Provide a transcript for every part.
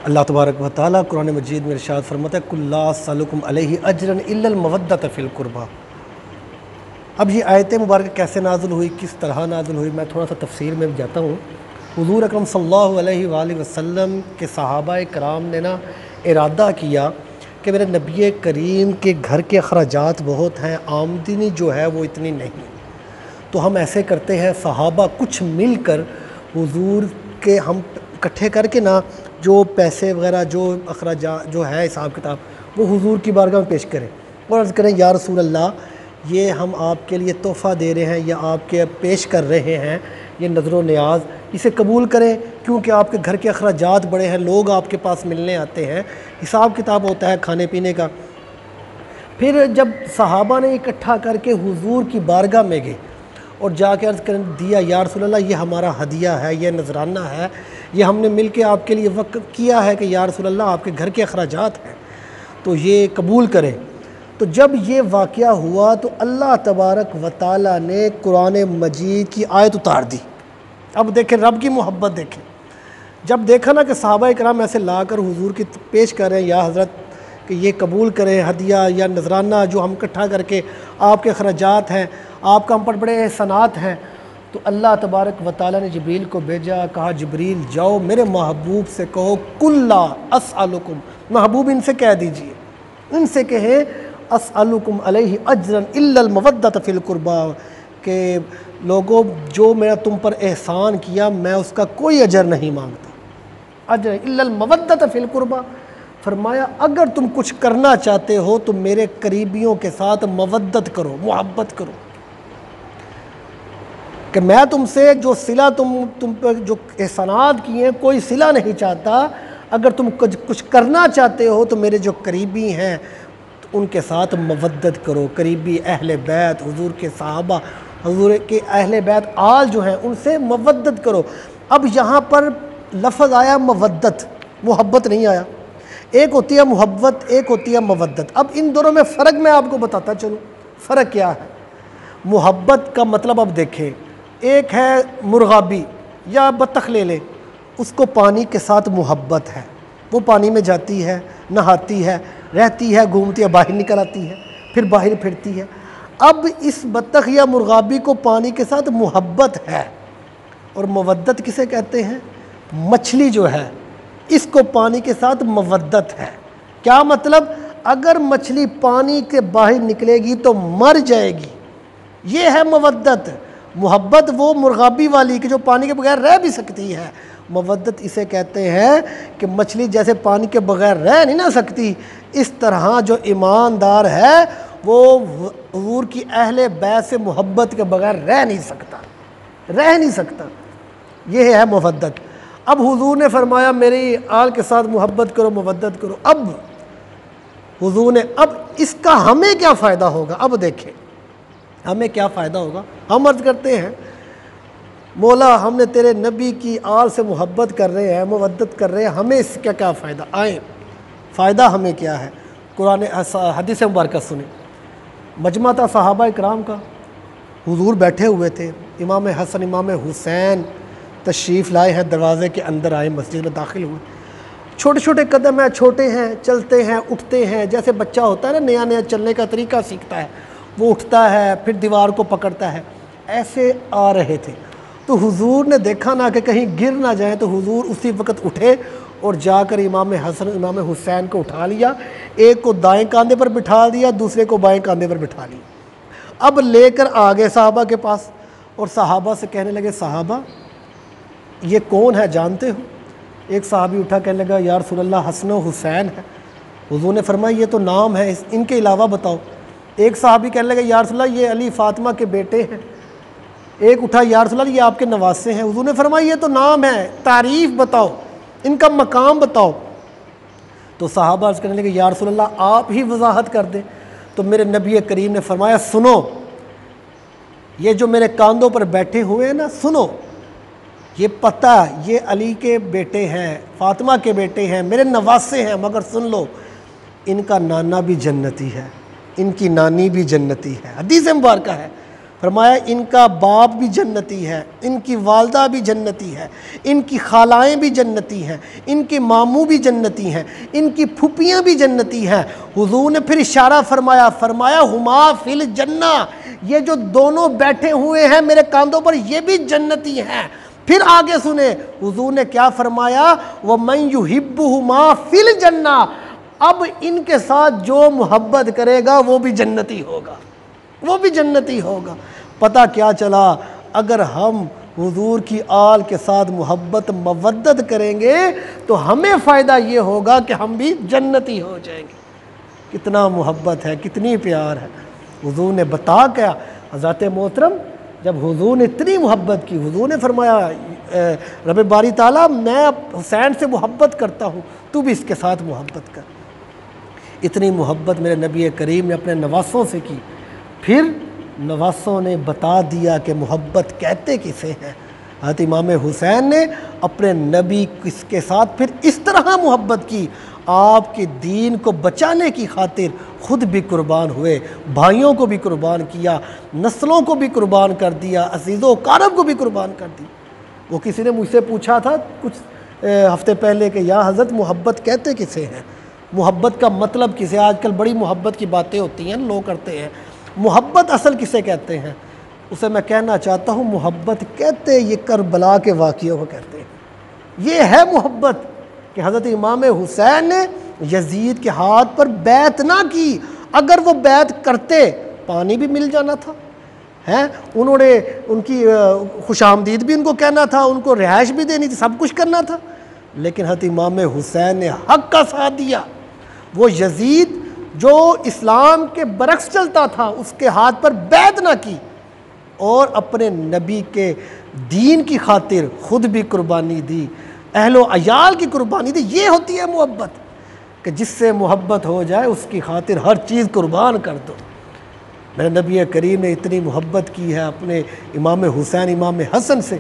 اللہ تبارک و تعالیٰ قرآن مجید میں ارشاد فرماتا ہے قُلْ لَا أَسْأَلُكُمْ عَلَيْهِ أَجْرًا إِلَّا الْمَوَدَّةَ فِي الْقُرْبَى۔ اب یہ آیت مبارکہ کیسے نازل ہوئی، کس طرح نازل ہوئی، میں تھوڑا سا تفسیر میں جاتا ہوں۔ حضور اکرم صلی اللہ علیہ وآلہ وسلم کے صحابہ کرام نے ارادہ کیا کہ میرے نبی کریم کے گھر کے اخراجات بہت ہیں، آمدنی جو ہے وہ اتنی نہیں، تو ہم ایسے کرتے ہیں صحابہ کچھ مل کر حضور کے ہم اکٹھے کر کے جو پیسے وغیرہ جو اخراجات جو ہے حساب کتاب وہ حضور کی بارگاہ میں پیش کریں اور عرض کریں یا رسول اللہ یہ ہم آپ کے لیے تحفہ دے رہے ہیں یا آپ کے پیش کر رہے ہیں، یہ نظر و نیاز، اسے قبول کریں کیونکہ آپ کے گھر کے اخراجات بڑے ہیں، لوگ آپ کے پاس ملنے آتے ہیں، حساب کتاب ہوتا ہے کھانے پینے کا۔ پھر جب صحابہ نے اکٹھا کر کے حضور کی بارگاہ میں گئے اور جا کے عرض کر دیا یا رسول اللہ یہ ہمارا ہدیہ ہے، یہ نذرانہ ہے، یہ ہم نے مل کے آپ کے لیے وقف کیا ہے کہ یا رسول اللہ آپ کے گھر کے اخراجات ہیں تو یہ قبول کریں۔ تو جب یہ واقعہ ہوا تو اللہ تبارک و تعالیٰ نے قرآن مجید کی آیت اتار دی۔ اب دیکھیں رب کی محبت دیکھیں، جب دیکھا کہ صحابہ کرام ایسے لا کر حضور کی پیش کر رہے ہیں یا حضرت کہ یہ قبول کریں ہدیہ یا نذرانہ جو ہم اکٹھا کر کے آپ کے اخراجات ہیں، آپ کا ہم پر بڑے احسانات ہیں، تو اللہ تبارک و تعالیٰ نے جبریل کو بھیجا، کہا جبریل جاؤ میرے محبوب سے کہو قُلْ لَا أَسْأَلُكُمْ، محبوب ان سے کہہ دیجئے، ان سے کہیں أَسْأَلُكُمْ عَلَيْهِ أَجْرًا إِلَّا الْمَوَدَّةَ فِي الْقُرْبَى، کہ لوگوں جو میرا تم پر احسان کیا میں اس کا کوئی اجر نہیں مانگتا، اجر إِلَّا الْمَوَدَّةَ فِي الْقُرْبَى، فرمایا اگر تم کچھ کرنا چاہتے ہو تو میرے قریبیوں کے ساتھ مودت کرو، محبت کرو، کہ میں تم سے جو صلہ تم پر جو احسانات کیے ہیں کوئی صلہ نہیں چاہتا، اگر تم کچھ کرنا چاہتے ہو تو میرے جو قریبی ہیں ان کے ساتھ مودت کرو، قریبی اہل بیت، حضور کے صحابہ، حضور کے اہل بیت آل جو ہیں ان سے مودت کرو۔ اب یہاں پر لفظ آیا مودت، محبت نہیں آیا، ایک ہوتی ہے محبت ایک ہوتی ہے مودت۔ اب ان دونوں میں فرق میں آپ کو بتاتا چلوں، فرق کیا ہے۔ محبت کا مطلب اب دیکھیں، ایک ہے مرغابی یا بطخ لے لیں، اس کو پانی کے ساتھ محبت ہے، وہ پانی میں جاتی ہے، نہاتی ہے، رہتی ہے، گھومتی ہے، باہر نکل آتی ہے، پھر باہر پھرتی ہے۔ اب اس بطخ یا مرغابی کو پانی کے ساتھ محبت ہے، اور مودت کسے کہتے ہیں؟ مچھلی جو ہے اس کو پانی کے ساتھ مودت ہے۔ کیا مطلب؟ اگر مچھلی پانی کے باہر نکلے گی تو مر جائے گی، یہ ہے مودت۔ محبت وہ مرغابی والی کہ جو پانی کے بغیر رہ بھی سکتی ہے، مودت اسے کہتے ہیں کہ مچھلی جیسے پانی کے بغیر رہ نہیں نہ سکتی، اس طرح جو ایماندار ہے وہ حضور کی اہل بیت سے محبت کے بغیر رہ نہیں سکتا، یہ ہے مودت۔ اب حضور نے فرمایا میری آل کے ساتھ محبت کرو، مودت کرو۔ اب حضور نے اب اس کا ہمیں کیا فائدہ ہوگا؟ اب دیکھیں ہمیں کیا فائدہ ہوگا۔ ہم عرض کرتے ہیں مولا ہم نے تیرے نبی کی آل سے محبت کر رہے ہیں، مودت کر رہے ہیں، ہمیں اس کا کیا فائدہ؟ آئیں فائدہ ہمیں کیا ہے؟ قرآن حدیث مبارکہ سنیں۔ مجمع تھا صحابہ کرام کا، حضور بیٹھے ہوئے تھے، امام حسن امام حسین تشریف لائے ہیں، دروازے کے اندر آئے، مسجد میں داخل ہوئے، چھوٹے چھوٹے قدم ہیں، چھوٹے ہیں، چلتے ہیں، اٹھتے ہیں، جیسے بچہ ہوتا ہے نا نیا نیا چلنے کا طریقہ سیکھتا ہے، وہ اٹھتا ہے پھر دیوار کو پکڑتا ہے، ایسے آ رہے تھے۔ تو حضور نے دیکھا نہ کہ کہیں گر نہ جائیں، تو حضور اسی وقت اٹھے اور جا کر امام حسن امام حسین کو اٹھا لیا، ایک کو دائیں کاندھے پر بٹھا دیا، دوسرے کو بائیں کاندھے پر بٹھا لیا۔ اب لے کر آگے صحابہ کے پاس اور صحابہ سے کہنے لگے صحابہ یہ کون ہے جانتے ہو؟ ایک صحابی اٹھا کہنے لگا یا رسول اللہ حسن و حسین ہے۔ حضور نے فرمایا یہ تو نام ہے، ان کے علاوہ بتاؤ۔ ایک صحابی کہنے لگا یا رسول اللہ یہ علی فاطمہ کے بیٹے ہیں۔ ایک اٹھا یا رسول اللہ یہ آپ کے نواسے ہیں۔ حضور نے فرمایا یہ تو نام ہے، تعریف بتاؤ، ان کا مقام بتاؤ۔ تو صحابہ عرض کرنے لگے یا رسول اللہ آپ ہی وضاحت کر دیں۔ تو میرے نبی کریم نے فرمایا سنو، یہ جو میرے کاندھوں پر بیٹھے ہوئے ہیں نا، سنو، یہ پتہ یہ علی کے بیٹے ہیں، فاطمہ کے بیٹے ہیں، میرے نواسے ہیں، مگر سن لو ان کا نانا بھی جنتی ہے، ان کی نانی بھی جنتی ہے، حدیث مبارکہ ہے۔ فرمایا ان کا باپ بھی جنتی ہے، ان کی والدہ بھی جنتی ہے، ان کی خالائیں بھی جنتی ہیں، ان کے ماموں بھی جنتی ہیں، ان کی پھپھیاں بھی جنتی ہیں۔ حضور نے پھر اشارہ فرمایا ہما فی الجنہ، یہ جو دونوں بیٹھے ہوئے ہیں میرے کاندھوں پر یہ بھی جنتی ہیں۔ پھر آگے سنیں حضور نے کیا فرمایا، وَمَن يُحِبُّهُمَا فِي الْجَنَّةِ، اب ان کے ساتھ جو محبت کرے گا وہ بھی جنتی ہوگا، وہ بھی جنتی ہوگا۔ پتہ کیا چلا، اگر ہم حضور کی آل کے ساتھ محبت مودت کریں گے تو ہمیں فائدہ یہ ہوگا کہ ہم بھی جنتی ہو جائیں گے۔ کتنا محبت ہے، کتنی پیار ہے۔ حضور نے بتا کیا، حضرت محترم جب حضور نے اتنی محبت کی، حضور نے فرمایا رب باری تعالیٰ میں حسین سے محبت کرتا ہوں، تو بھی اس کے ساتھ محبت کر۔ اتنی محبت میرے نبی کریم نے اپنے نواسوں سے کی۔ پھر نواسوں نے بتا دیا کہ محبت کہتے کسے ہیں۔ حضرت امام حسین نے اپنے نبی کے ساتھ پھر اس طرح محبت کی، آپ کے دین کو بچانے کی خاطر خود بھی قربان ہوئے، بھائیوں کو بھی قربان کیا، نسلوں کو بھی قربان کر دیا، عزیز و اقارب کو بھی قربان کر دی۔ وہ کسی نے مجھ سے پوچھا تھا کچھ ہفتے پہلے کہ یا حضرت محبت کہتے کسے ہیں، محبت کا مطلب کسے؟ آج کل بڑی محبت کی باتیں ہوتی ہیں، لوگ کرتے ہیں، محبت اصل کسے کہتے ہیں؟ اسے میں کہنا چاہتا ہوں محبت کہتے یہ کربلا کے واقعوں کو کہتے ہیں۔ یہ ہے محبت کہ حضرت امام حسین نے یزید کے ہاتھ پر بیعت نہ کی، اگر وہ بیعت کرتے پانی بھی مل جانا تھا، انہوں نے ان کی خوش آمدید بھی ان کو کہنا تھا، ان کو رہائش بھی دینی تھی، سب کچھ کرنا تھا، لیکن حضرت امام حسین نے حق کا ساتھ دیا۔ وہ یزید جو اسلام کے برعکس چلتا تھا اس کے ہاتھ پر بیعت نہ کی، اور اپنے نبی کے دین کی خاطر خود بھی قربانی دی، اہل و عیال کی قربانی دی۔ یہ ہوتی ہے محبت کہ جس سے محبت ہو جائے اس کی خاطر ہر چیز قربان کر دو۔ میرے نبی کریم نے اتنی محبت کی ہے اپنے امام حسین امام حسن سے۔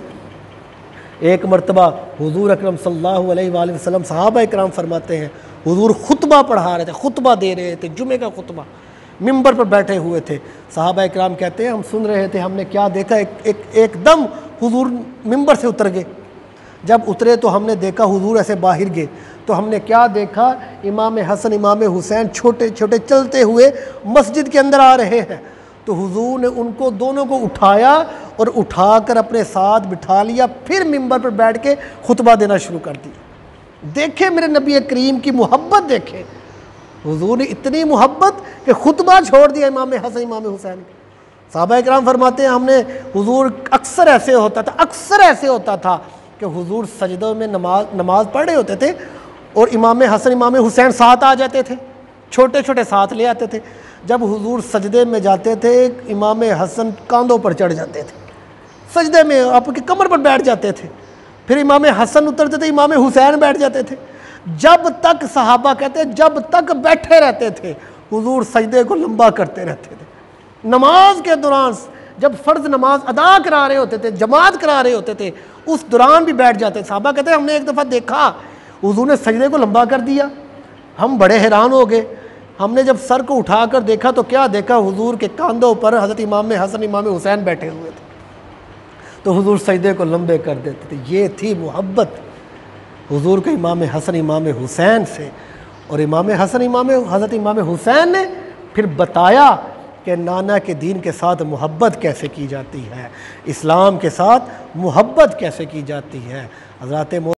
ایک مرتبہ حضور اکرم صلی اللہ علیہ وآلہ وسلم، صحابہ اکرام فرماتے ہیں حضور خطبہ پڑھا رہے تھے، خطبہ دے رہے تھے، جمعے کا خطبہ، ممبر پر بیٹھے ہوئے تھے۔ صحابہ اکرام کہتے ہیں ہم سن رہے تھے، ہم نے کیا دیکھا، ایک دم حضور ممبر سے اتر گئے۔ جب اترے تو ہم نے دیکھا حضور ایسے باہر گئے، تو ہم نے کیا دیکھا، امام حسن امام حسین چھوٹے چھوٹے چلتے ہوئے مسجد کے اندر آ رہے ہیں۔ تو حضور نے ان کو دونوں کو اٹھایا اور اٹھا کر اپنے ساتھ بٹھا لیا، پھر ممبر پر بیٹھ کے خطبہ دینا شروع کر دیا۔ دیکھیں میرے نبی کریم کی محبت، دیکھیں حضور نے اتنی محبت کہ خطبہ چھوڑ دیا امام حسن امام حسین۔ صحابہ اکرام فرماتے ہیں ہم نے حضور اکثر ایسے ہوتا تھا کہ حضور سجدوں میں نماز پڑھ رہے ہوتے تھے اور امام حسن امام حسین ساتھ آ جاتے تھے، چھوٹے چھوٹے ساتھ لے آتے تھے۔ جب حضور سجدے میں جاتے تھے امام حسن کاندھوں پر چڑھ جاتے تھے، سجدے میں آپ کی کمر پر بیٹھ جاتے تھے، پھر امام حسن اترتے تھے، امام حسین بیٹھ جاتے تھے۔ جب تک صحابہ کہتے ہیں جب تک بیٹھے رہتے تھے حضور سجدے کو لمبا کرتے رہتے تھے۔ نماز کے دوران جب فرض نماز ادا کرا رہے ہوتے تھے، جماعت کرا رہے ہوتے تھے، اس دوران بھی بیٹھ جاتے۔ صحابہ کہتے ہیں ہم نے ایک دفعہ دیکھا حضور نے سجدے کو لمبا کر دیا، ہم بڑے حیران ہو گئے۔ ہم نے جب سر کو اٹھا کر دیکھا تو کیا دیکھا، حضور کے کاندھوں پر حضرت امام حسن امام حسین بیٹھے ہوئے تھے، تو حضور سجدے کو لمبے کر دیتے تھے۔ یہ تھی محبت حضور کے امام حسن امام حسین سے۔ اور حضرت امام حسین نے پھر بتایا کہ نانا کے دین کے ساتھ محبت کیسے کی جاتی ہے، اسلام کے ساتھ محبت کیسے کی جاتی ہے۔ حضرات